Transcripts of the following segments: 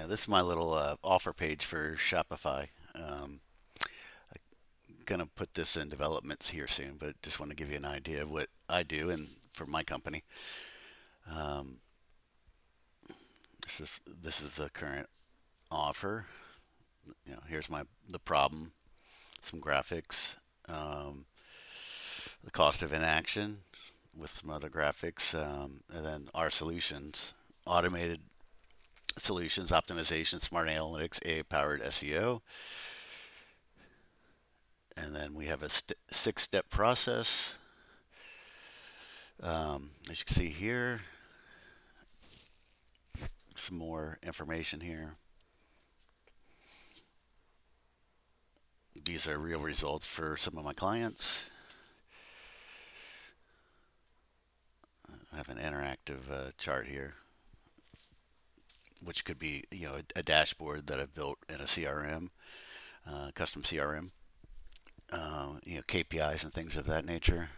Yeah, this is my little offer page for Shopify. Um, Gonna put this in developments here soon, but just want to give you an idea of what I do and for my company. Um, this is the current offer. Here's the problem, some graphics, um, the cost of inaction with some other graphics, and then our solutions, automated solutions, optimization, smart analytics, AI-powered SEO. And then we have a six-step process. As you can see here, some more information here. These are real results for some of my clients. I have an interactive chart here, which could be a dashboard that I've built in a CRM, custom CRM. KPIs and things of that nature.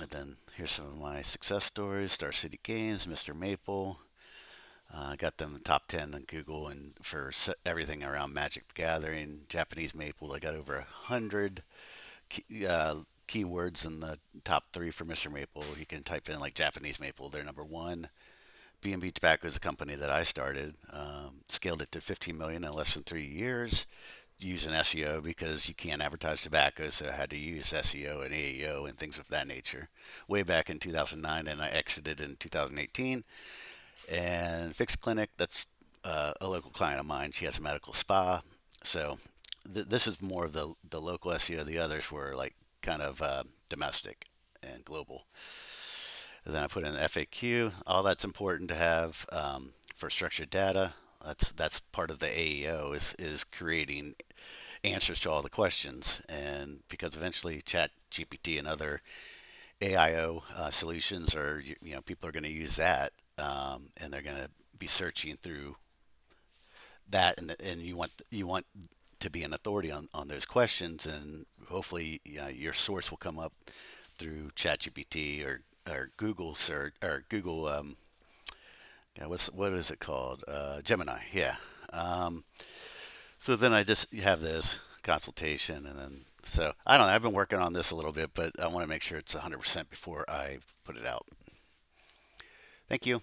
And then here's some of my success stories: Star City Games, Mr. Maple. I got them top 10 on Google, and for everything around Magic the Gathering, Japanese Maple, I got over 100 keywords in the top three for Mr. Maple. You can type in like Japanese Maple, they're number one. B&B Tobacco is a company that I started, scaled it to 15 million in less than 3 years using SEO because you can't advertise tobacco, so I had to use SEO and AEO and things of that nature way back in 2009, and I exited in 2018. And Fixed Clinic, that's a local client of mine. She has a medical spa. So this is more of the local SEO. The others were like kind of domestic and global. And then I put in FAQ. All that's important to have for structured data. That's part of the AEO is creating answers to all the questions. And because eventually Chat GPT and other AIO solutions are, people are going to use that, and they're going to be searching through that, and you want to be an authority on those questions, and hopefully your source will come up through ChatGPT or Google search or Google. Yeah, what is it called? Gemini. Yeah. Um, so then I just have this consultation, and then so I don't know. I've been working on this a little bit, but I want to make sure it's 100% before I put it out. Thank you.